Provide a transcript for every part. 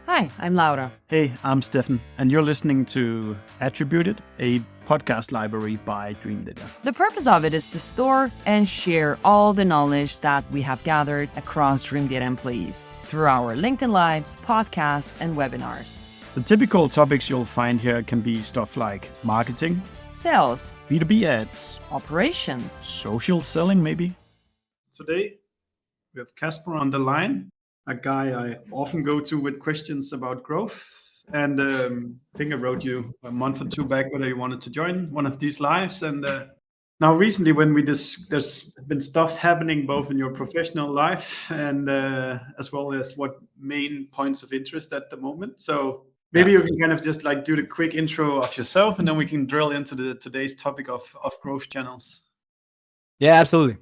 Hi, I'm Laura. Hey, I'm Stefan, and you're listening to Attributed, a podcast library by Dreamdata. The purpose of it is to store and share all the knowledge that we have gathered across Dreamdata employees through our LinkedIn Lives, podcasts, and webinars. The typical topics you'll find here can be stuff like marketing, Sales, B2B ads, operations, social selling maybe. Today, we have Casper on the line, a guy I often go to with questions about growth. And I think I wrote you a month or two back whether you wanted to join one of these lives. And now recently when there's been stuff happening both in your professional life and as well as what main points of interest at the moment. So maybe you can kind of just like do the quick intro of yourself and then we can drill into today's topic of growth channels. Yeah, absolutely.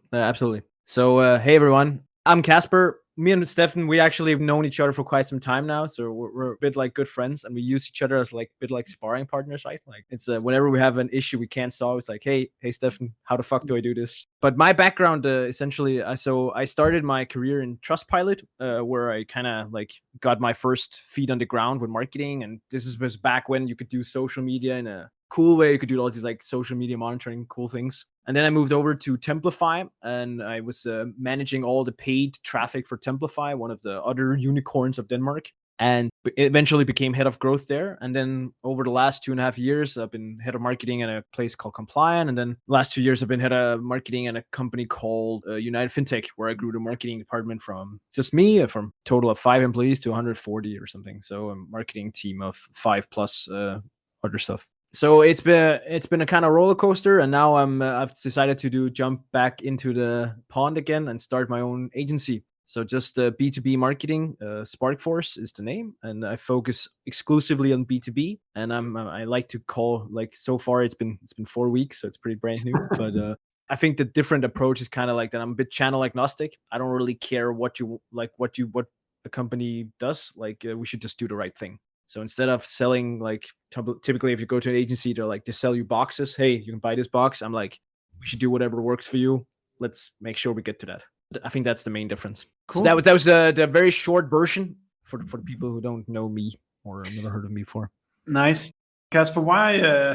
So, hey everyone, I'm Casper. Me and Stefan, we actually have known each other for quite some time now, so we're a bit like good friends, and we use each other as like a bit like sparring partners, right? Like it's whenever we have an issue we can't solve, it's like, hey Stefan, how the fuck do I do this? But my background, essentially, so I started my career in Trustpilot, where I kind of like got my first feet on the ground with marketing, and was back when you could do social media in a cool way. You could do all these like social media monitoring cool things. And then I moved over to Templify, and I was managing all the paid traffic for Templify, one of the other unicorns of Denmark, and eventually became head of growth there. And then over the last 2.5 years, I've been head of marketing at a place called Compliant. And then the last 2 years, I've been head of marketing at a company called United Fintech, where I grew the marketing department from just me, from a total of 5 employees to 140 or something. So a marketing team of 5 plus other stuff. So it's been a kind of roller coaster, and now I've decided to jump back into the pond again and start my own agency. So just B2B marketing, SparkForce is the name, and I focus exclusively on B2B. And I like to call, like, so far it's been 4 weeks, so it's pretty brand new. But I think the different approach is kind of like that. I'm a bit channel agnostic. I don't really care what a company does. Like we should just do the right thing. So instead of selling, like typically if you go to an agency, they're like, they sell you boxes. Hey, you can buy this box. I'm like, we should do whatever works for you. Let's make sure we get to that. I think that's the main difference. Cool. So that was the very short version for the people who don't know me or never heard of me before. Nice. Casper, why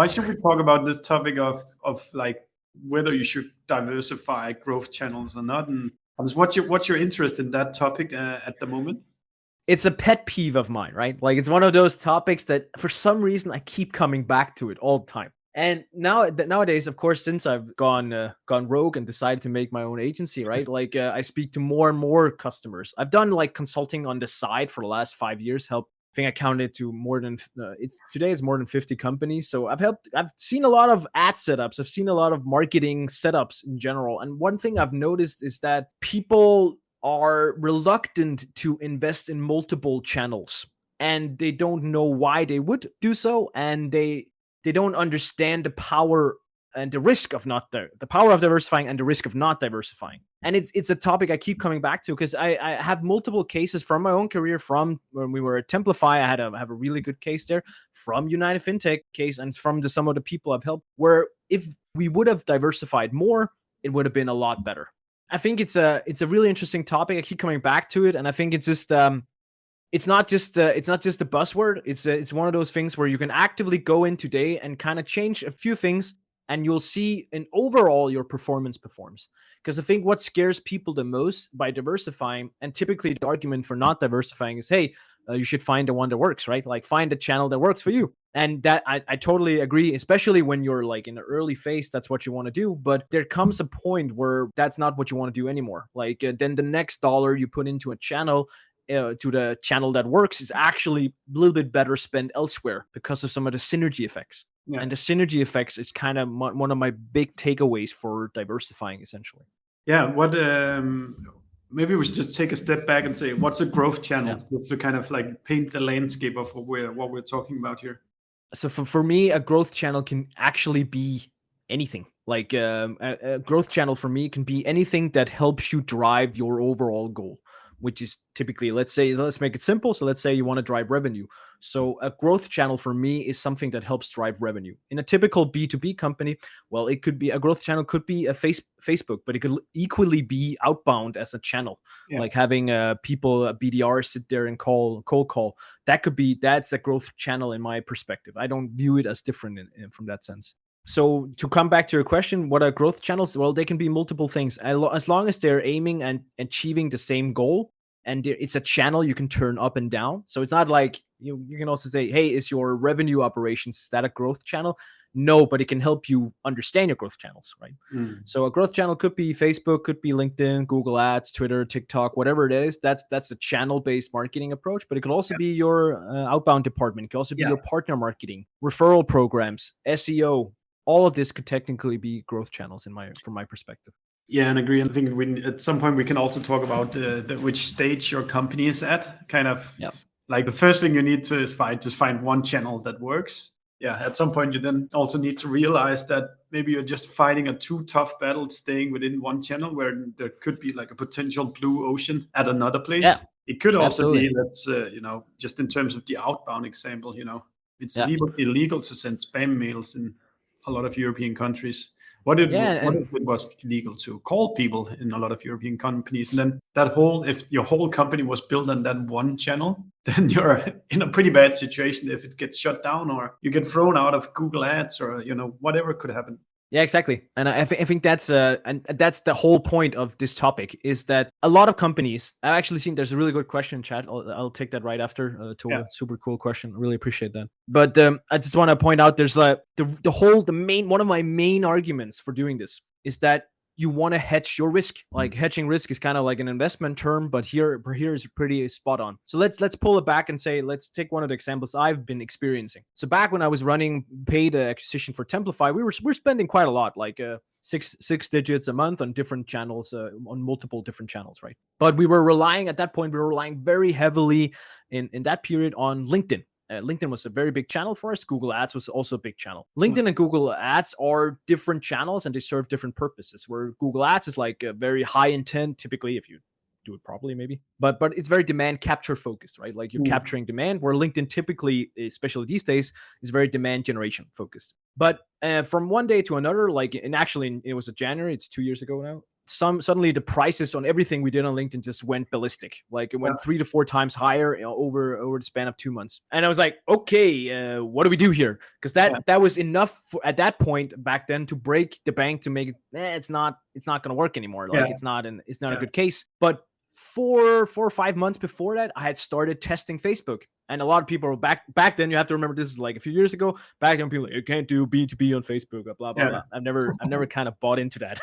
should we talk about this topic of like whether you should diversify growth channels or not? And what's your interest in that topic at the moment? It's a pet peeve of mine, right? Like it's one of those topics that for some reason I keep coming back to it all the time. And nowadays, of course, since I've gone rogue and decided to make my own agency, right? Like I speak to more and more customers. I've done like consulting on the side for the last 5 years. I think I counted to more than today it's more than 50 companies. So I've seen a lot of ad setups. I've seen a lot of marketing setups in general. And one thing I've noticed is that people are reluctant to invest in multiple channels, and they don't know why they would do so, and they don't understand the power and the risk of the power of diversifying and the risk of not diversifying. And it's a topic I keep coming back to because I have multiple cases from my own career. From when we were at Templify, I have a really good case there, from United Fintech case, and from some of the people I've helped, where if we would have diversified more, it would have been a lot better. I think it's a really interesting topic. I keep coming back to it, and I think it's just it's not just a buzzword. It's one of those things where you can actively go in today and kind of change a few things, and you'll see in overall your performance performs. Because I think what scares people the most by diversifying, and typically the argument for not diversifying is, hey, you should find the one that works, right? Like find a channel that works for you. And that I totally agree, especially when you're like in the early phase, that's what you want to do. But there comes a point where that's not what you want to do anymore. Like then the next dollar you put into a channel, to the channel that works, is actually a little bit better spent elsewhere because of some of the synergy effects. Yeah. And the synergy effects is kind of one of my big takeaways for diversifying, essentially. Yeah. What maybe we should just take a step back and say, what's a growth channel? Yeah. Just to kind of like paint the landscape of what we're talking about here. So for me, a growth channel can actually be anything. Like a growth channel for me can be anything that helps you drive your overall goal. which is typically, let's make it simple. So let's say you want to drive revenue. So a growth channel for me is something that helps drive revenue. In a typical B2B company, well, it could be a growth channel, could be a Facebook, but it could equally be outbound as a channel, like having people, BDR sit there and cold call. That's a growth channel in my perspective. I don't view it as different from that sense. So to come back to your question, what are growth channels? Well, they can be multiple things as long as they're aiming and achieving the same goal. And it's a channel you can turn up and down. So it's not like you can also say, hey, is your revenue operations, is that a growth channel? No, but it can help you understand your growth channels, right? So a growth channel could be Facebook, could be LinkedIn, Google Ads, Twitter, TikTok, whatever it is. That's a channel-based marketing approach, but it could also be your outbound department. It could also be your partner marketing, referral programs, SEO. All of this could technically be growth channels from my perspective. Yeah, and agree. I think at some point we can also talk about which stage your company is at. Kind of like the first thing you need to is find one channel that works. Yeah, at some point you then also need to realize that maybe you're just fighting a too tough battle staying within one channel where there could be like a potential blue ocean at another place. Yeah, it could also be that's just in terms of the outbound example, it's illegal to send spam mails in a lot of European countries. What if it was illegal to call people in a lot of European companies? And then if your whole company was built on that one channel, then you're in a pretty bad situation if it gets shut down or you get thrown out of Google Ads or, whatever could happen. Yeah, exactly. And I think that's the whole point of this topic is that a lot of companies, I've actually seen there's a really good question in chat. I'll take that right after. Super cool question. Really appreciate that. But I just want to point out there's one of my main arguments for doing this is that you want to hedge your risk. Like hedging risk is kind of like an investment term, but here is pretty spot on. So let's pull it back and say, let's take one of the examples I've been experiencing. So back when I was running paid acquisition for Templify, we're spending quite a lot, like six digits a month on different channels, on multiple different channels, right? But we were relying very heavily in that period on LinkedIn. LinkedIn was a very big channel for us. Google Ads was also a big channel. LinkedIn and Google Ads are different channels and they serve different purposes. Where Google Ads is like a very high intent, typically, if you do it properly, maybe. But it's very demand capture focused, right? Like you're capturing demand, where LinkedIn typically, especially these days, is very demand generation focused. But from one day to another, it was January, it's 2 years ago now. Suddenly the prices on everything we did on LinkedIn just went ballistic. Like it went 3 to 4 times higher over the span of 2 months. And I was like, okay, what do we do here? Because that was enough at that point back then to break the bank to make it. It's not going to work anymore. Like it's not a good case. But 4 or 5 months before that, I had started testing Facebook. And a lot of people were back then, you have to remember this is like a few years ago. Back then, people were like, you can't do B2B on Facebook, blah, blah, blah. I've never kind of bought into that.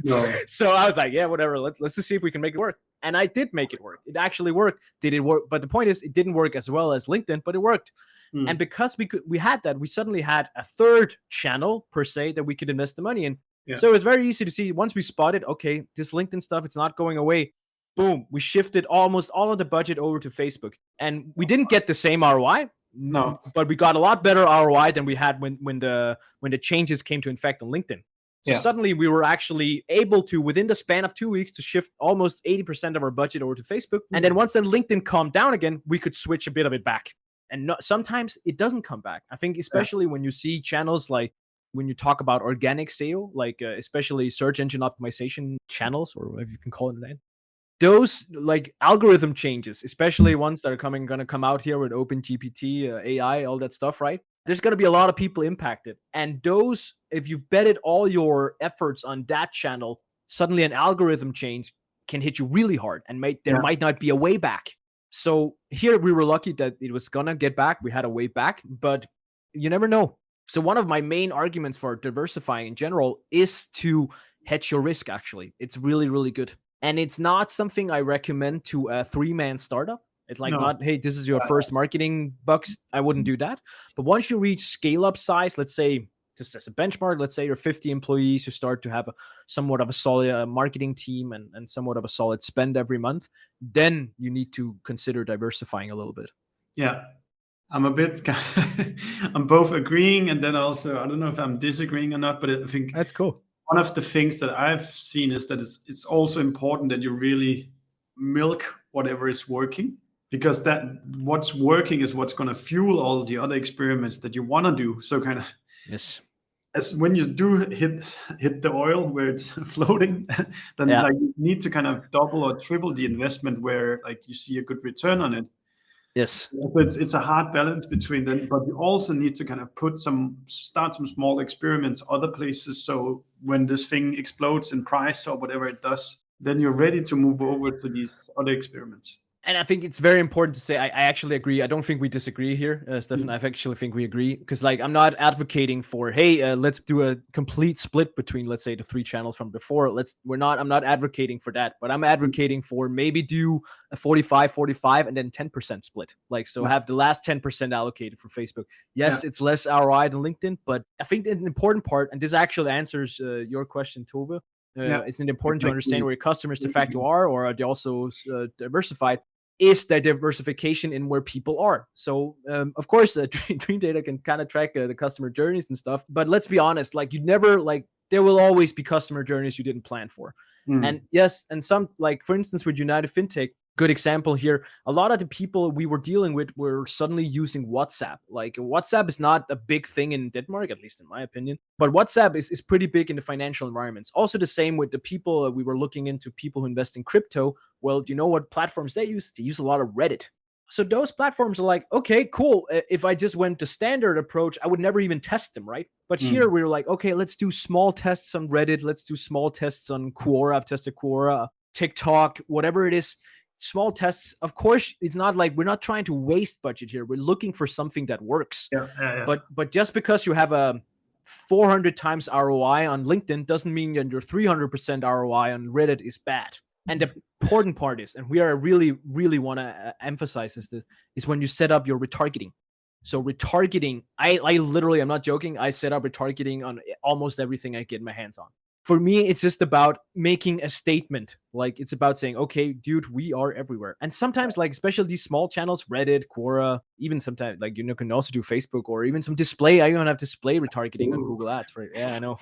No. So I was like, yeah, whatever. Let's just see if we can make it work. And I did make it work. It actually worked. Did it work? But the point is, it didn't work as well as LinkedIn, but it worked. And because we had that, we suddenly had a third channel per se that we could invest the money in. Yeah. So it was very easy to see once we spotted, okay, this LinkedIn stuff, it's not going away. Boom, we shifted almost all of the budget over to Facebook. And we didn't get the same ROI. No, but we got a lot better ROI than we had when the changes came to effect on LinkedIn. So suddenly we were actually able to, within the span of 2 weeks, to shift almost 80% of our budget over to Facebook. And then once LinkedIn calmed down again, we could switch a bit of it back. And sometimes it doesn't come back. I think especially when you see channels like when you talk about organic SEO, like especially search engine optimization channels, or whatever you can call it that. Those like algorithm changes, especially ones that are going to come out here with OpenGPT, AI, all that stuff, right? There's going to be a lot of people impacted. And those, if you've betted all your efforts on that channel, suddenly an algorithm change can hit you really hard and there might not be a way back. So here we were lucky that it was going to get back. We had a way back, but you never know. So one of my main arguments for diversifying in general is to hedge your risk, actually. It's really, really good. And it's not something I recommend to a 3-man startup. It's like not, hey, this is your first marketing bucks. I wouldn't do that. But once you reach scale up size, let's say just as a benchmark, let's say you're 50 employees, you start to have somewhat of a solid marketing team and somewhat of a solid spend every month, then you need to consider diversifying a little bit. Yeah. I'm I'm both agreeing and then also, I don't know if I'm disagreeing or not, but I think that's cool. One of the things that I've seen is that it's also important that you really milk whatever is working, because that what's working is what's going to fuel all the other experiments that you want to do. So kind of Yes. as when you do hit the oil where it's floating, then like you need to kind of double or triple the investment where like you see a good return on it. Yes. So it's a hard balance between them, but you also need to kind of start some small experiments other places. So when this thing explodes in price or whatever it does, then you're ready to move over to these other experiments. And I think it's very important to say, I actually agree. I don't think we disagree here, Stefan. I actually think we agree, because like I'm not advocating for, hey, let's do a complete split between, let's say, the 3 channels from before. I'm not advocating for that, but I'm advocating for maybe do a 45, and then 10% split. Like, so have the last 10% allocated for Facebook. Yes, it's less ROI than LinkedIn, but I think an important part, and this actually answers your question, Tove. It's important to understand where your customers de facto are, or are they also diversified? Is the diversification in where people are. So, of course, Dreamdata can kind of track the customer journeys and stuff. But let's be honest, like there will always be customer journeys you didn't plan for. And yes, and some, like for instance, with United FinTech, good example here, a lot of the people we were dealing with were suddenly using WhatsApp. Like WhatsApp is not a big thing in Denmark, at least in my opinion, but WhatsApp is pretty big in the financial environments. Also the same with the people we were looking into, people who invest in crypto. Well, do you know what platforms they use? They use a lot of Reddit. So those platforms are like, okay, cool. If I just went the standard approach, I would never even test them, right? But here we were like, okay, let's do small tests on Reddit. Let's do small tests on Quora. I've tested Quora, TikTok, whatever it is. Small tests. Of course, it's not like we're not trying to waste budget here. We're looking for something that works. But just because you have a 400 times ROI on LinkedIn doesn't mean that your 300% ROI on Reddit is bad. And the important part is, and we are really, really want to emphasize this, is when you set up your retargeting. So retargeting, I literally, I'm not joking, I set up retargeting on almost everything I get my hands on. For me, it's just about making a statement. Like, it's about saying, okay, dude, we are everywhere. And sometimes, like, especially these small channels, Reddit, Quora, even sometimes, like, you can also do Facebook, or even some display. I even have display retargeting on Google Ads. Yeah, I know.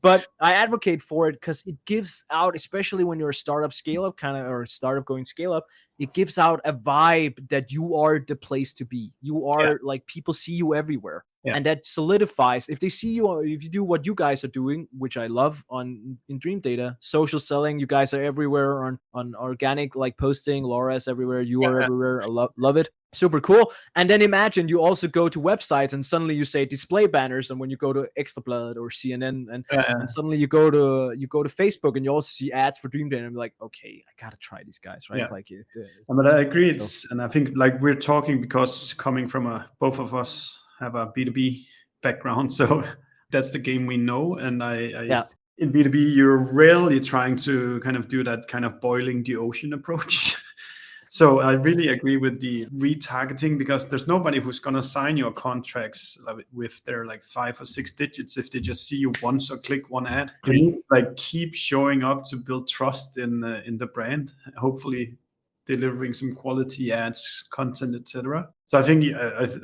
But I advocate for it because it gives out, especially when you're a startup scale-up or startup going scale-up, it gives out a vibe that you are the place to be. You are, like, people see you everywhere. And that solidifies, if they see you, if you do what you guys are doing, which I love in Dreamdata, social selling, you guys are everywhere on organic, like posting, Laura's everywhere, you are everywhere. I love it. Super cool. And then imagine you also go to websites and suddenly you say display banners, and when you go to Extrabladet or CNN and suddenly you go to Facebook and you also see ads for Dreamdata, and I'm like, okay, I gotta try these guys, right? Like but I agree. And I think like we're talking because coming from both of us have a B2B background, so that's the game we know. And I in B2B, you're rarely trying to kind of do that kind of boiling the ocean approach. So I really agree with the retargeting, because there's nobody who's going to sign your contracts with their like 5 or 6 digits if they just see you once or click one ad. You need to like keep showing up to build trust in the brand, hopefully delivering some quality ads, content, etc. So I think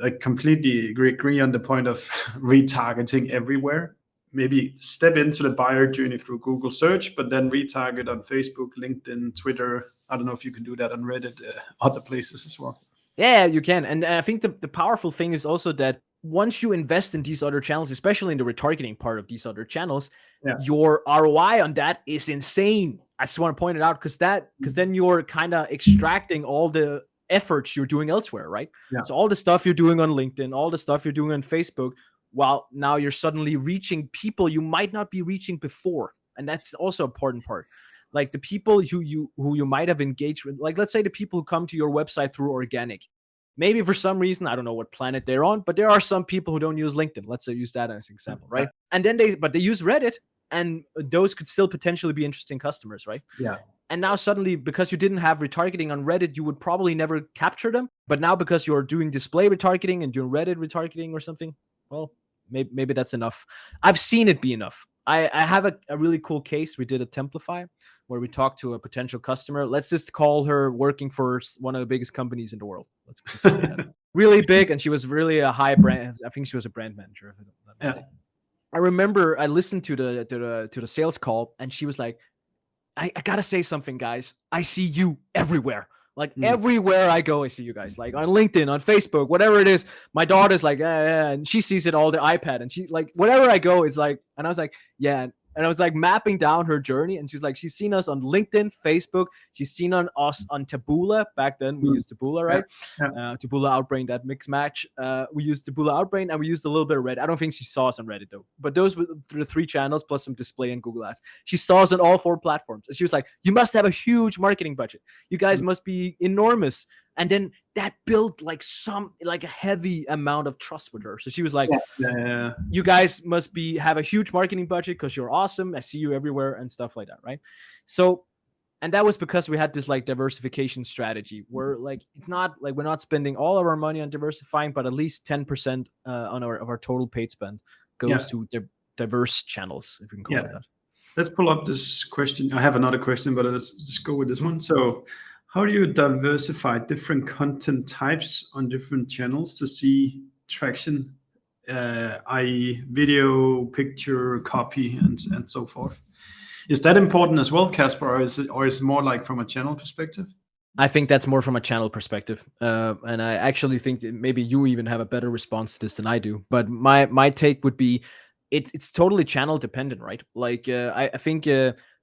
I completely agree on the point of retargeting everywhere. Maybe step into the buyer journey through Google search, but then retarget on Facebook, LinkedIn, Twitter. I don't know if you can do that on Reddit, other places as well. Yeah, you can. And I think the powerful thing is also that once you invest in these other channels, especially in the retargeting part of these other channels, your ROI on that is insane. I just want to point it out because then you're kind of extracting all the efforts you're doing elsewhere, right? So all the stuff you're doing on LinkedIn, all the stuff you're doing on Facebook, well, now you're suddenly reaching people you might not be reaching before. And that's also an important part. Like the people who you might have engaged with, like let's say the people who come to your website through organic. Maybe for some reason, I don't know what planet they're on, but there are some people who don't use LinkedIn. Let's say use that as an example, right? And then they use Reddit, and those could still potentially be interesting customers, right? Yeah. And now suddenly, because you didn't have retargeting on Reddit, you would probably never capture them. But now because you're doing display retargeting and doing Reddit retargeting or something, well, maybe that's enough. I've seen it be enough. I have a really cool case. We did a Templify where we talked to a potential customer. Let's just call her working for one of the biggest companies in the world. Let's just say that. Really big, and she was really a high brand. I think she was a brand manager, if I'm not mistaken. I remember I listened to the sales call, and she was like, I gotta say something, guys. I see you everywhere. Like Mm. everywhere I go, I see you guys. Like on LinkedIn, on Facebook, whatever it is. My daughter's like, and she sees it all the iPad, and she like wherever I go, it's like, and I was like, yeah. And I was like mapping down her journey, and she's like, she's seen us on LinkedIn, Facebook. She's seen on us on Taboola. Back then, we used Taboola, right? Taboola, Outbrain, that mix match. We used Taboola, Outbrain, and we used a little bit of Reddit. I don't think she saw us on Reddit though. But those were the 3 channels plus some display and Google Ads. She saw us on all 4 platforms, and she was like, "You must have a huge marketing budget. You guys must be enormous." And then that built like a heavy amount of trust with her. So she was like, "You guys must have a huge marketing budget because you're awesome. I see you everywhere," and stuff like that, right? So, and that was because we had this like diversification strategy where like it's not like we're not spending all of our money on diversifying, but at least 10% of our total paid spend goes to diverse channels, if we can call it that. Let's pull up this question. I have another question, but let's just go with this one. So, how do you diversify different content types on different channels to see traction, i.e. video, picture, copy, and so forth? Is that important as well, Casper, or is it more like from a channel perspective? I think that's more from a channel perspective. And I actually think that maybe you even have a better response to this than I do. But my take would be it's totally channel dependent, right? Like I think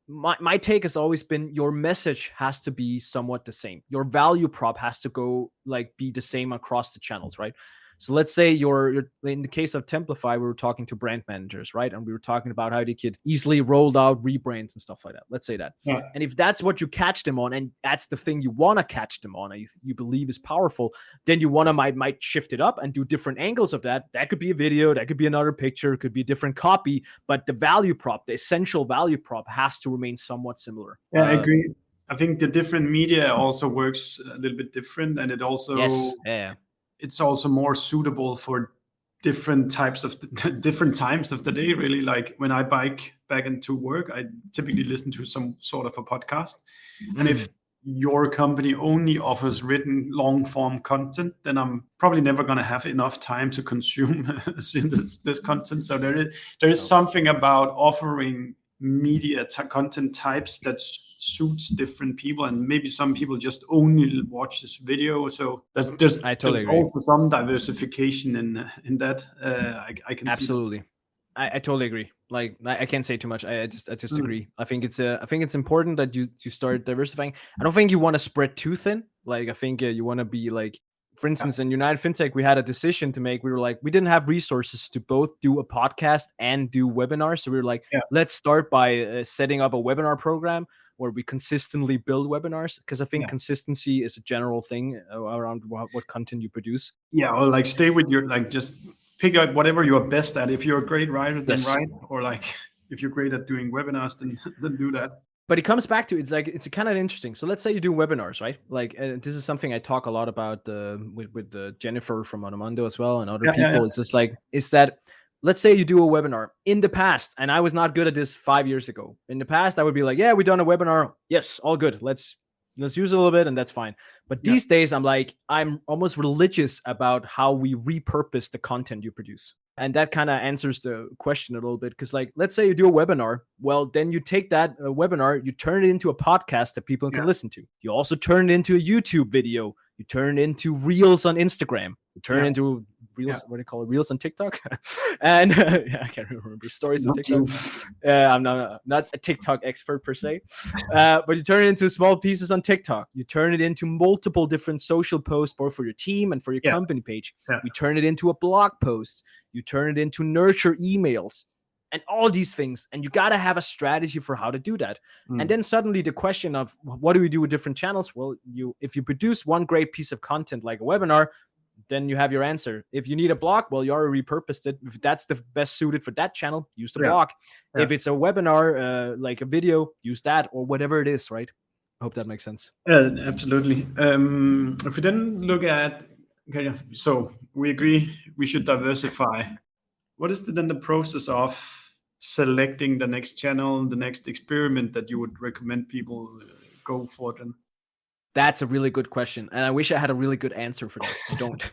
my take has always been your message has to be somewhat the same. Your value prop has to go like be the same across the channels, right? So let's say you're in the case of Templify, we were talking to brand managers, right? And we were talking about how they could easily roll out rebrands and stuff like that. Let's say that. Yeah. And if that's what you catch them on, and that's the thing you want to catch them on, and you believe is powerful, then you want to might shift it up and do different angles of that. That could be a video, that could be another picture, it could be a different copy, but the value prop, the essential value prop has to remain somewhat similar. Yeah, I agree. I think the different media also works a little bit different, and it also it's also more suitable for different types of different times of the day. Really, like when I bike back into work, I typically listen to some sort of a podcast. And if your company only offers written long form content, then I'm probably never going to have enough time to consume this content. So there is something about offering media content types that suits different people, and maybe some people just only watch this video. So there's I totally agree. Also some diversification in that. I can absolutely see I totally agree. Like I can't say too much. I just agree. I think it's important that you start diversifying. I don't think you want to spread too thin. Like I think you want to be like, for instance, in United FinTech, we had a decision to make. We were like, we didn't have resources to both do a podcast and do webinars. So we were like, let's start by setting up a webinar program where we consistently build webinars. Because I think consistency is a general thing around what content you produce. Yeah, or like stay with your, like just pick out whatever you're best at. If you're a great writer, then write. Or like if you're great at doing webinars, then do that. But it comes back to it's kind of interesting. So let's say you do webinars, right? Like this is something I talk a lot about with Jennifer from Onomondo as well and other people. Yeah. It's just like let's say you do a webinar in the past, and I was not good at this 5 years ago. In the past, I would be like, yeah, we done a webinar. Yes, all good. Let's use it a little bit, and that's fine. But these days, I'm almost religious about how we repurpose the content you produce. And that kind of answers the question a little bit. Because like, let's say you do a webinar. Well, then you take that webinar, you turn it into a podcast that people can listen to. You also turn it into a YouTube video. You turn it into Reels on Instagram. You turn it into Reels, what do you call it? Reels on TikTok? And I can't remember. Stories on TikTok. I'm not a TikTok expert per se. But you turn it into small pieces on TikTok. You turn it into multiple different social posts, both for your team and for your company page. You turn it into a blog post. You turn it into nurture emails and all these things. And you got to have a strategy for how to do that. And then suddenly the question of what do we do with different channels? Well, if you produce one great piece of content like a webinar, then you have your answer. If you need a blog, well, you already repurposed it. If that's the best suited for that channel, use the blog. If it's a webinar, like a video, use that or whatever it is, right? I hope that makes sense. Absolutely. If we then look at, so we agree we should diversify. What is then the process of selecting the next channel, the next experiment that you would recommend people go for then? That's a really good question. And I wish I had a really good answer for that. I don't.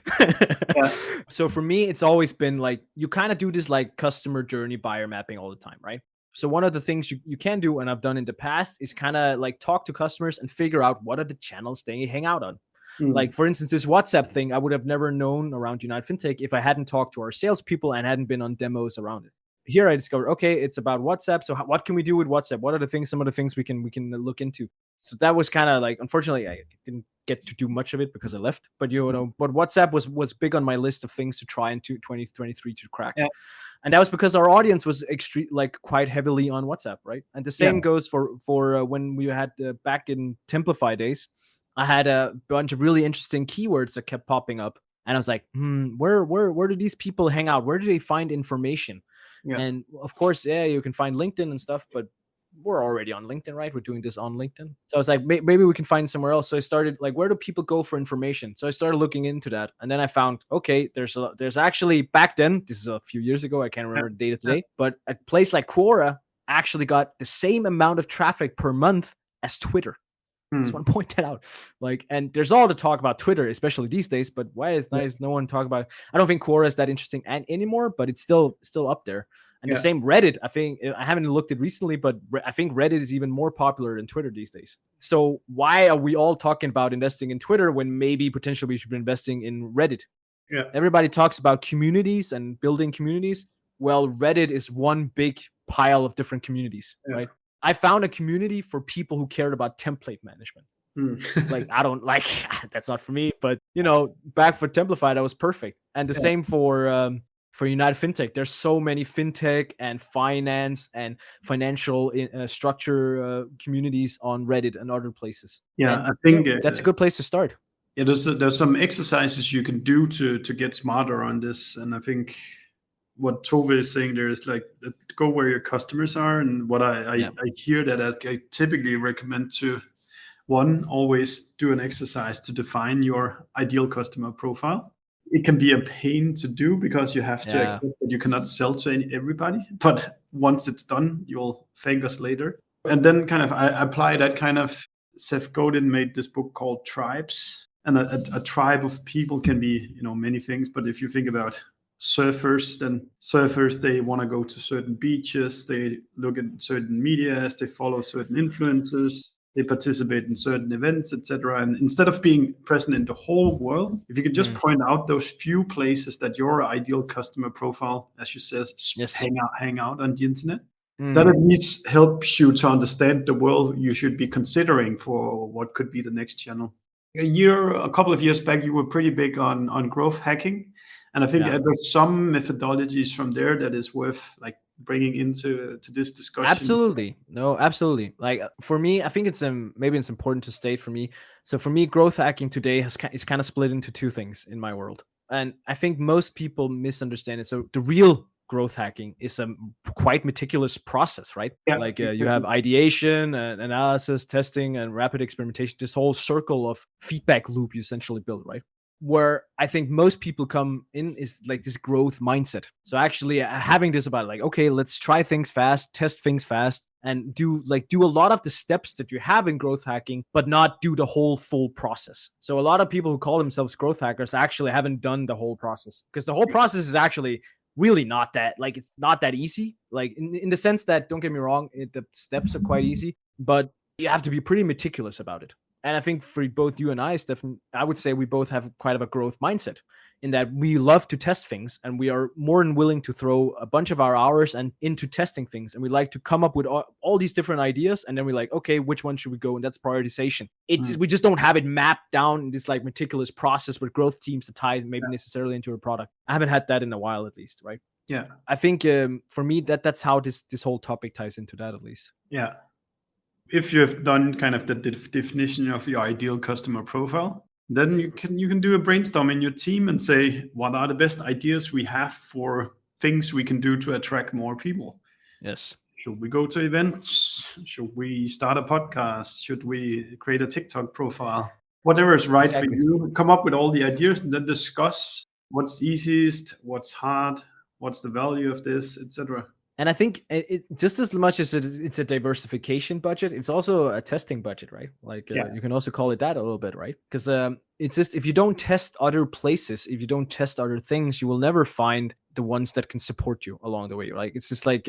So for me, it's always been like, you kind of do this like customer journey buyer mapping all the time, right? So one of the things you can do, and I've done in the past, is kind of like talk to customers and figure out what are the channels they hang out on. Like, for instance, this WhatsApp thing, I would have never known around United FinTech if I hadn't talked to our salespeople and hadn't been on demos around it. Here I discovered, okay, it's about WhatsApp. So what can we do with WhatsApp? What are some of the things we can look into? So that was kind of like, unfortunately, I didn't get to do much of it because I left. But but WhatsApp was big on my list of things to try in 2023 to crack. Yeah. And that was because our audience was quite heavily on WhatsApp, right? And the same goes for when we had back in Templify days. I had a bunch of really interesting keywords that kept popping up, and I was like, where do these people hang out? Where do they find information? Yeah. And of course, you can find LinkedIn and stuff, but we're already on LinkedIn, right? We're doing this on LinkedIn. So I was like, maybe we can find somewhere else. So I started like, where do people go for information? So I started looking into that. And then I found, okay, there's actually back then, this is a few years ago, I can't remember the date of today, but a place like Quora actually got the same amount of traffic per month as Twitter. I just want to point that out. Like, and there's all the talk about Twitter, especially these days, but why is no one talk about it? I don't think Quora is that interesting anymore, but it's still up there. And the same Reddit, I think, I haven't looked at recently, but I think Reddit is even more popular than Twitter these days. So why are we all talking about investing in Twitter when maybe potentially we should be investing in Reddit? Yeah. Everybody talks about communities and building communities. Well, Reddit is one big pile of different communities, right? I found a community for people who cared about template management. Like, I don't like, that's not for me, but back for Templify, that was perfect. And the same for United FinTech. There's so many FinTech and finance and financial structure communities on Reddit and other places. Yeah, and I think that's a good place to start. Yeah, there's some exercises you can do to get smarter on this. And I think what Tove is saying there is like, go where your customers are. And what I hear that as I typically recommend to always do an exercise to define your ideal customer profile. It can be a pain to do because you have to accept that you cannot sell to everybody. But once it's done, you'll thank us later. And then kind of I apply that kind of, Seth Godin made this book called Tribes. And a tribe of people can be, many things. But if you think about surfers, then surfers, they want to go to certain beaches, they look at certain medias, they follow certain influencers, they participate in certain events, etc. And instead of being present in the whole world, if you could just point out those few places that your ideal customer profile, as you said, hang out on the internet, that at least helps you to understand the world you should be considering for what could be the next channel. A couple of years back, you were pretty big on growth hacking. And I think there's some methodologies from there that is worth like bringing into this discussion. Absolutely. No, absolutely. Like for me, I think it's maybe it's important to state for me. So for me, growth hacking today is kind of split into two things in my world. And I think most people misunderstand it. So the real growth hacking is a quite meticulous process, right? Yeah. Like you have ideation and analysis, testing, and rapid experimentation, this whole circle of feedback loop you essentially build, right? Where I think most people come in is like this growth mindset. So actually having this about like, okay, let's try things fast, test things fast, and do a lot of the steps that you have in growth hacking, but not do the whole full process. So a lot of people who call themselves growth hackers actually haven't done the whole process, because the whole process is actually really not that, like, it's not that easy. Like in the sense that, don't get me wrong, the steps are quite easy, but you have to be pretty meticulous about it. And I think for both you and I, Stefan, I would say we both have quite of a growth mindset in that we love to test things, and we are more than willing to throw a bunch of our hours into testing things. And we like to come up with all these different ideas. And then we're like, okay, which one should we go? And that's prioritization. We just don't have it mapped down in this like meticulous process with growth teams to tie maybe necessarily into a product. I haven't had that in a while, at least, right? Yeah. I think for me, that's how this whole topic ties into that, at least. Yeah. If you have done kind of the definition of your ideal customer profile, then you can do a brainstorm in your team and say, what are the best ideas we have for things we can do to attract more people? Yes. Should we go to events? Should we start a podcast? Should we create a TikTok profile? Whatever is right for you. Come up with all the ideas and then discuss what's easiest, what's hard, what's the value of this, etc. And I think it just as much as it's a diversification budget, it's also a testing budget, right? Like you can also call it that a little bit, right? Because it's just, if you don't test other places, if you don't test other things, you will never find the ones that can support you along the way. Like it's just like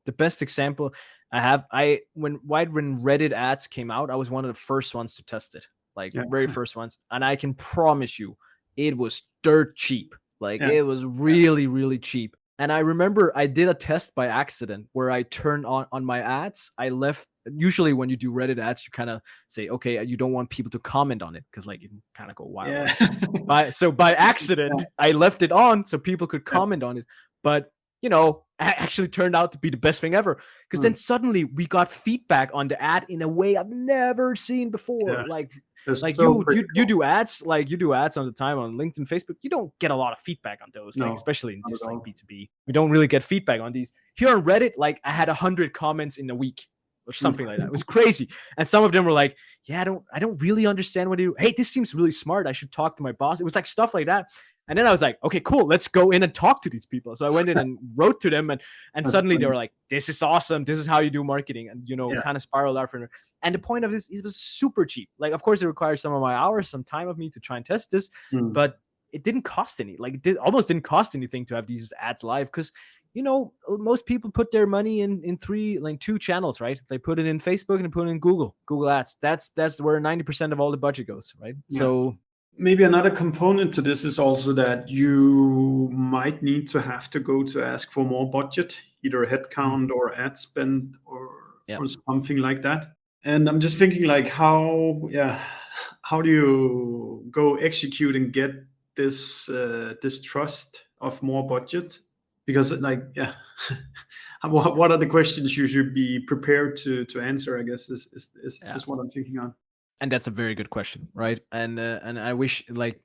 The best example I have, when Reddit ads came out, I was one of the first ones to test it, like very first ones. And I can promise you, it was dirt cheap. Like it was really, really cheap. And I remember I did a test by accident where I turned on my ads. I left, usually when you do Reddit ads, you kind of say, okay, you don't want people to comment on it because like it can kind of go wild. So by accident, I left it on so people could comment on it. But it actually turned out to be the best thing ever. Because then suddenly we got feedback on the ad in a way I've never seen before. Like you do ads, like you do ads on the time on LinkedIn, Facebook. You don't get a lot of feedback on those things, especially in this like B2B. We don't really get feedback on these. Here on Reddit, like I had 100 comments in a week or something like that. It was crazy. And some of them were like, yeah, I don't really understand what you do. Hey, this seems really smart. I should talk to my boss. It was like stuff like that. And then I was like, okay, cool. Let's go in and talk to these people. So I went in and wrote to them, and suddenly they were like, this is awesome. This is how you do marketing. And, kind of spiraled out from it. And the point of this, it was super cheap. Like, of course, it requires some of my hours, some time of me to try and test this, but it didn't cost any. Like, it almost didn't cost anything to have these ads live because, most people put their money in two channels, right? They put it in Facebook and they put it in Google Ads. That's where 90% of all the budget goes, right? Yeah. So maybe another component to this is also that you might need to have to go to ask for more budget, either headcount or ad spend or something like that. And I'm just thinking like how do you go execute and get this trust of more budget? Because what are the questions you should be prepared to answer, I guess is what I'm thinking on. And that's a very good question, right? And I wish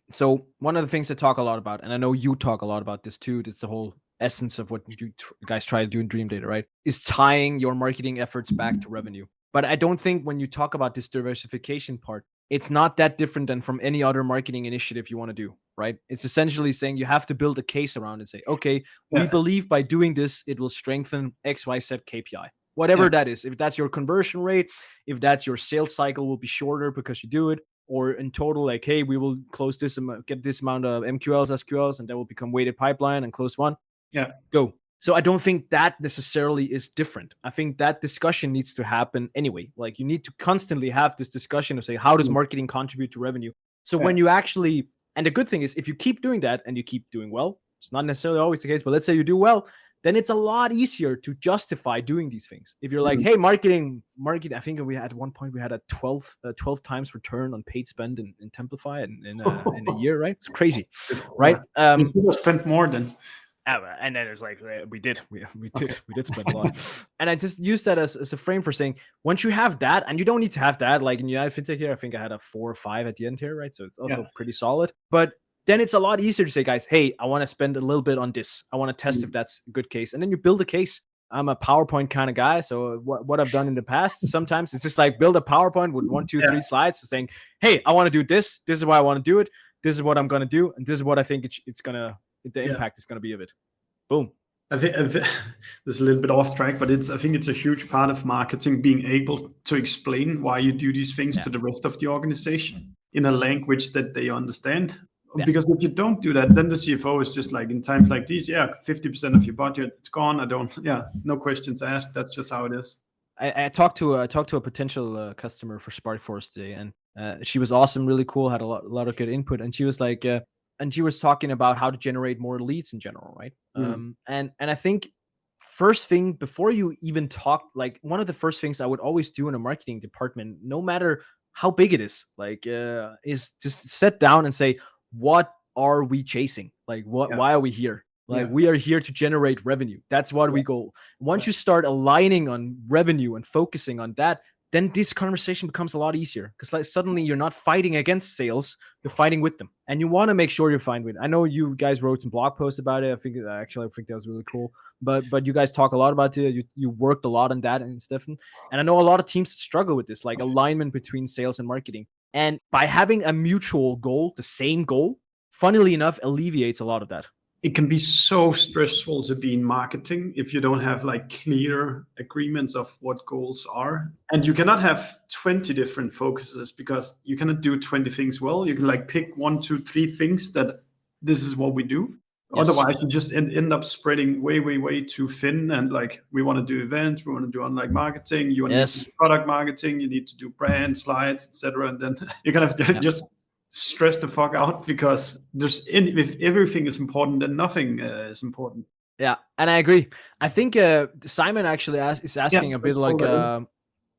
so one of the things I talk a lot about, and I know you talk a lot about this too, it's the whole essence of what you guys try to do in Dreamdata, right? Is tying your marketing efforts back to revenue. But I don't think when you talk about this diversification part, it's not that different than from any other marketing initiative you want to do, right? It's essentially saying you have to build a case around and say, okay, we believe by doing this, it will strengthen XYZ KPI. Whatever that is, if that's your conversion rate, if that's your sales cycle will be shorter because you do it, or in total, like, hey, we will close this, get this amount of MQLs, SQLs, and that will become weighted pipeline and close one. Yeah. Go. So I don't think that necessarily is different. I think that discussion needs to happen anyway. Like you need to constantly have this discussion of say, how does marketing contribute to revenue? So when you actually, and the good thing is if you keep doing that and you keep doing well, it's not necessarily always the case, but let's say you do well, then it's a lot easier to justify doing these things. If you're like, hey, marketing, I think at one point we had a 12 times return on paid spend in Templify in a year, right? It's crazy, right? You could have spent more than. And then it's like we did spend a lot. And I just use that as a frame for saying once you have that, and you don't need to have that, like in United FinTech here, I think I had a 4 or 5 at the end here, right? So it's also pretty solid. But then it's a lot easier to say, guys, hey, I want to spend a little bit on this. I want to test if that's a good case. And then you build a case. I'm a PowerPoint kind of guy. So what I've done in the past, sometimes it's just like build a PowerPoint with 1, 2, 3 slides saying, hey, I want to do this. This is why I want to do it. This is what I'm going to do. And this is what I think it's going to, the impact is going to be of it. Boom. I think this is a little bit off track, but I think it's a huge part of marketing being able to explain why you do these things to the rest of the organization in a language that they understand. Yeah. Because if you don't do that, then the CFO is just like in times like these, 50% of your budget, it's gone. No questions asked. That's just how it is. I talked to a potential customer for SparkForce today, and she was awesome, really cool, had a lot of good input, and she was like, and she was talking about how to generate more leads in general, right? And I think first thing before you even talk, like one of the first things I would always do in a marketing department, no matter how big it is, like is just sit down and say, what are we chasing? Like why are we here? Like we are here to generate revenue. That's what we go. Once you start aligning on revenue and focusing on that, then this conversation becomes a lot easier because like suddenly you're not fighting against sales, you're fighting with them, and you want to make sure you're fine with it. I know you guys wrote some blog posts about it. I think that was really cool. But you guys talk a lot about it. You worked a lot on that and stuff. And I know a lot of teams struggle with this, like alignment between sales and marketing. And by having a mutual goal, the same goal, funnily enough, alleviates a lot of that. It can be so stressful to be in marketing if you don't have like clear agreements of what goals are. And you cannot have 20 different focuses because you cannot do 20 things well. You can like pick 1, 2, 3 things that this is what we do. Yes. Otherwise, you just end up spreading way too thin. And like, we want to do events, we want to do online marketing, you want to do product marketing, you need to do brand slides, etc. And then you kind of just stress the fuck out, because if everything is important, then nothing is important. Yeah, and I agree. I think Simon actually is asking a bit like a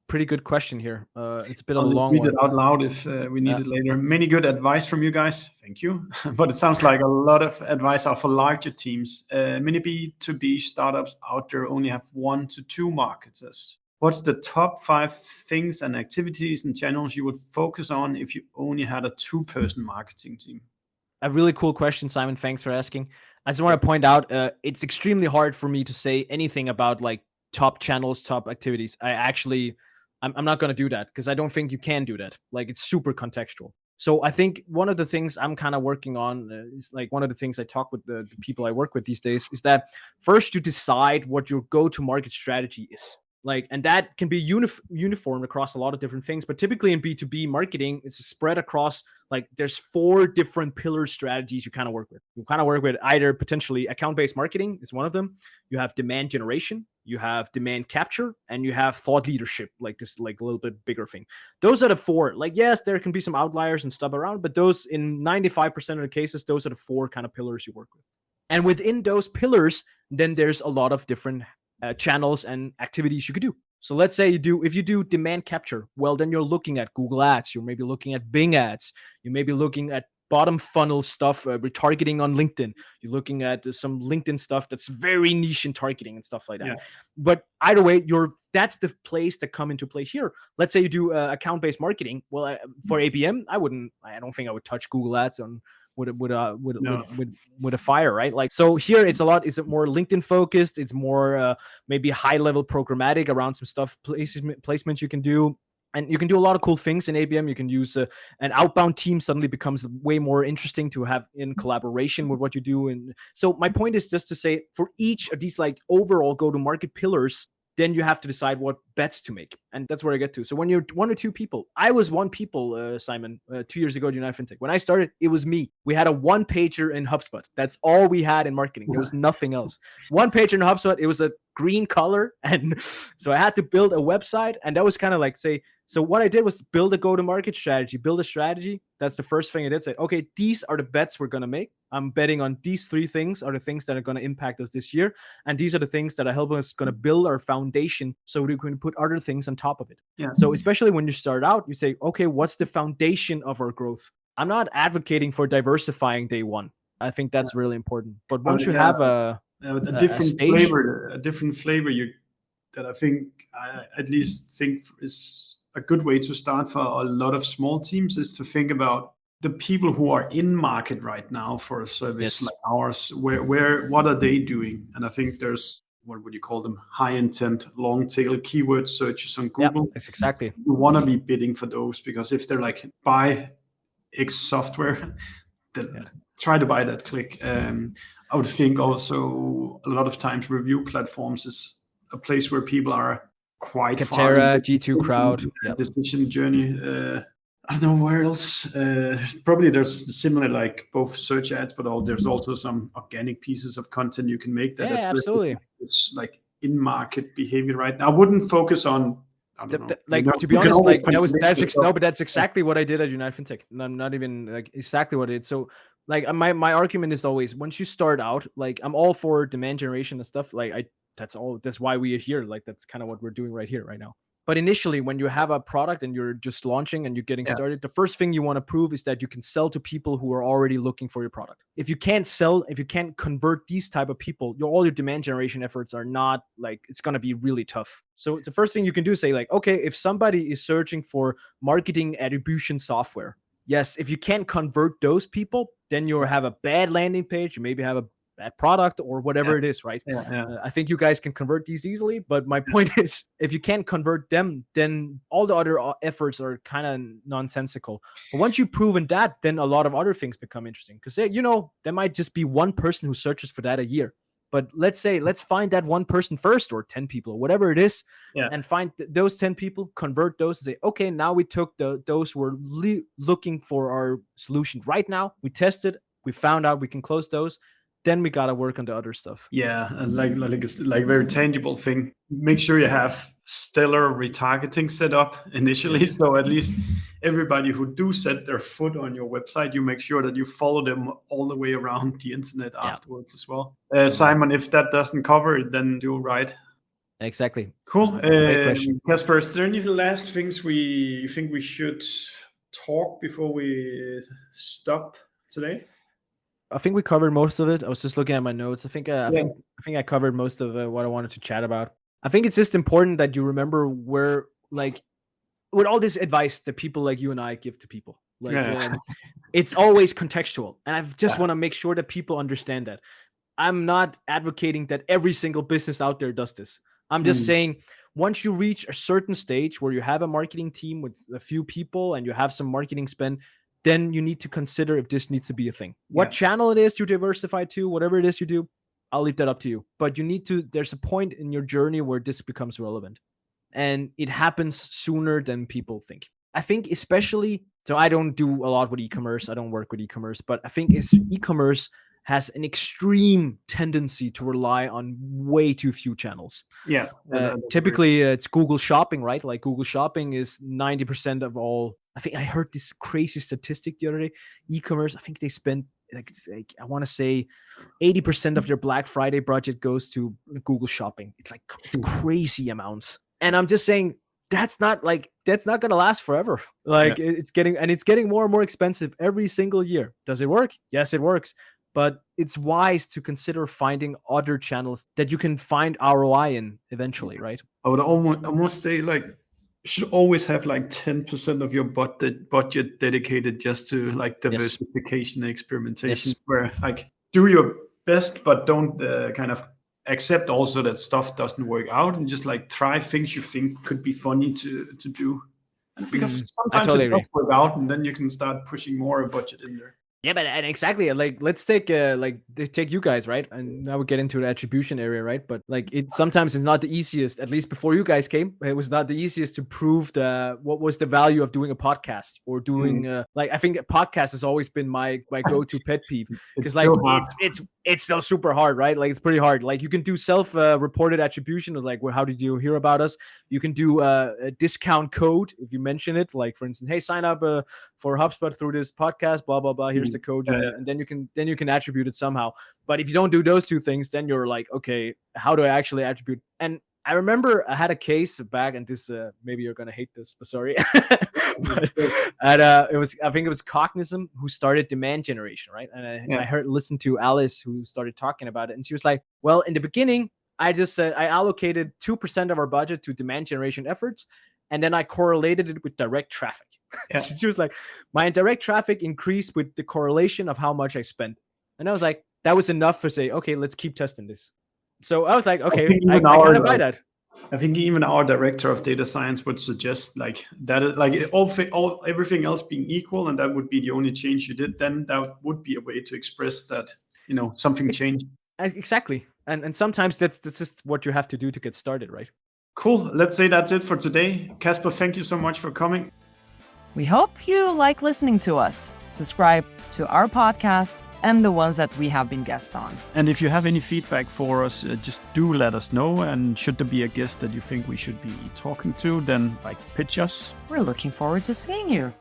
pretty good question here. It's a bit of a long one. Read it out loud if we need it later. Many good advice from you guys. Thank you. But it sounds like a lot of advice are for larger teams. Many B2B startups out there only have 1 to 2 marketers. What's the top 5 things and activities and channels you would focus on if you only had a 2-person marketing team? A really cool question, Simon. Thanks for asking. I just want to point out, it's extremely hard for me to say anything about like top channels, top activities. I'm not going to do that, because I don't think you can do that. Like, it's super contextual. So I think one of the things I'm kind of working on is like one of the things I talk with the people I work with these days is that first you decide what your go-to-market strategy is. Like, and that can be uniform across a lot of different things, but typically in B2B marketing, it's spread across, like, there's 4 different pillar strategies you kind of work with. You kind of work with either potentially account-based marketing is one of them. You have demand generation, you have demand capture, and you have thought leadership, like this, like a little bit bigger thing. Those are the 4. Like, yes, there can be some outliers and stuff around, but those, in 95% of the cases, those are the 4 kind of pillars you work with. And within those pillars, then there's a lot of different channels and activities you could do. So let's say if you do demand capture, well, then you're looking at Google Ads, you're maybe looking at Bing Ads, you may be looking at bottom funnel stuff, retargeting on LinkedIn. You're looking at some LinkedIn stuff that's very niche in targeting and stuff like that. Yeah. But either way, that's the place that come into play here. Let's say you do account-based marketing. Well, for ABM, I don't think I would touch Google Ads on with a fire, right? Like, so here is it more LinkedIn focused? It's more maybe high level programmatic around some stuff, placements you can do. And you can do a lot of cool things in ABM. You can use an outbound team suddenly becomes way more interesting to have in collaboration with what you do. And so my point is just to say, for each of these like overall go-to-market pillars, then you have to decide what bets to make. And that's where I get to. So when you're 1 or 2 people, I was 1 people, Simon, 2 years ago at United FinTech. When I started, it was me. We had a 1-pager in HubSpot. That's all we had in marketing. There was nothing else. 1-pager in HubSpot. It was a green color. And so I had to build a website. And that was kind of like, so what I did was build a go-to-market strategy, build a strategy. That's the first thing I did. Say, okay, these are the bets we're going to make. I'm betting on these 3 things are the things that are going to impact us this year. And these are the things that are helping us going to build our foundation so we can put other things on top of it. Yeah. So especially when you start out, you say, okay, what's the foundation of our growth? I'm not advocating for diversifying day 1. I think that's really important. But once you have a different flavor, that I think I at least think is a good way to start for a lot of small teams is to think about the people who are in market right now for a service like ours. What are they doing? And I think there's, what would you call them? High intent, long tail keyword searches on Google. That's exactly. You want to be bidding for those, because if they're like, buy X software, then try to buy that click. I would think also a lot of times review platforms is a place where people are quite Katera, G2 Crowd, decision journey. I don't know where else. Probably there's similar, like both search ads, but there's also some organic pieces of content you can make. Absolutely. It's like in market behavior right now. I wouldn't focus on. To be honest, like that's exactly what I did at United FinTech. Not even like exactly what I did. So like my argument is always, once you start out, like I'm all for demand generation and stuff. Like that's why we are here. Like that's kind of what we're doing right here, right now. But initially, when you have a product and you're just launching and you're getting started, the first thing you want to prove is that you can sell to people who are already looking for your product. If you can't convert these type of people, all your demand generation efforts are not like, it's going to be really tough. So the first thing you can do is say like, okay, if somebody is searching for marketing attribution software, yes, if you can't convert those people, then you have a bad landing page. You maybe have a bad product or whatever it is, right? I think you guys can convert these easily, but my point is, if you can't convert them, then all the other efforts are kind of nonsensical. But once you've proven that, then a lot of other things become interesting, because there might just be 1 person who searches for that a year. But let's find that 1 person first, or 10 people, or whatever it is, and find those 10 people, convert those, and say, okay, now we took those who are looking for our solution right now. We tested, we found out we can close those. then we gotta work on the other stuff. Yeah, and it's like very tangible thing. Make sure you have stellar retargeting set up initially, Yes. so at least everybody who do set their foot on your website, you make sure that you follow them all the way around the internet afterwards as well. Simon, if that doesn't cover it, then do right. Exactly. Cool. Great question. Casper, is there any last things you think we should talk before we stop today? I think we covered most of it. I was just looking at my notes. I think I covered most of what I wanted to chat about. I think it's just important that you remember where, like, with all this advice that people like you and I give to people, like, it's always contextual, and I just want to make sure that people understand that. I'm not advocating that every single business out there does this. I'm just saying, once you reach a certain stage where you have a marketing team with a few people and you have some marketing spend, then you need to consider if this needs to be a thing. What channel it is you diversify to, whatever it is you do, I'll leave that up to you. But you need to, there's a point in your journey where this becomes relevant. And it happens sooner than people think. I think especially, so I don't do a lot with e-commerce. I don't work with e-commerce, but I think e-commerce has an extreme tendency to rely on way too few channels. Yeah. Typically, it's Google Shopping, right? Like Google Shopping is 90% of all. I think I heard this crazy statistic the other day. E-commerce, I think they spend, I want to say 80% of their Black Friday budget goes to Google Shopping. It's crazy amounts. And I'm just saying, that's not going to last forever. It's getting more and more expensive every single year. Does it work? Yes, it works. But it's wise to consider finding other channels that you can find ROI in eventually, right? I would almost say, like, you should always have like 10% of your budget dedicated just to like diversification and experimentation, where like do your best, but don't kind of accept also that stuff doesn't work out, and just like try things you think could be funny to do. And because sometimes it does work out, and then you can start pushing more budget in there. Yeah, but and exactly, like, let's take take you guys, right? And now we get into the attribution area, right? But like, sometimes it's not the easiest. At least before you guys came, it was not the easiest to prove what was the value of doing a podcast or doing I think a podcast has always been my go-to pet peeve, because like it's still super hard, right? Like, it's pretty hard. Like, you can do self-reported attribution of like, well, how did you hear about us? You can do a discount code if you mention it, like, for instance, hey, sign up for HubSpot through this podcast, blah blah blah. Here's the code, and then you can attribute it somehow. But if you don't do those two things, then you're like, okay, how do I actually attribute? And I remember I had a case back, and this maybe you're gonna hate this, but sorry. But I think it was Cognism who started demand generation, right? And I listened to Alice, who started talking about it, and she was like, well, in the beginning, I just said I allocated 2% of our budget to demand generation efforts, and then I correlated it with direct traffic. So she was like, my direct traffic increased with the correlation of how much I spent. And I was like, that was enough to say, okay, let's keep testing this. So I was like, okay, I kind of buy that. I think even our director of data science would suggest like that, like everything else being equal, and that would be the only change you did, then that would be a way to express that, something changed. Exactly. And sometimes that's just what you have to do to get started, right? Cool. Let's say that's it for today. Casper, thank you so much for coming. We hope you like listening to us. Subscribe to our podcast and the ones that we have been guests on. And if you have any feedback for us, just do let us know. And should there be a guest that you think we should be talking to, then pitch us. We're looking forward to seeing you.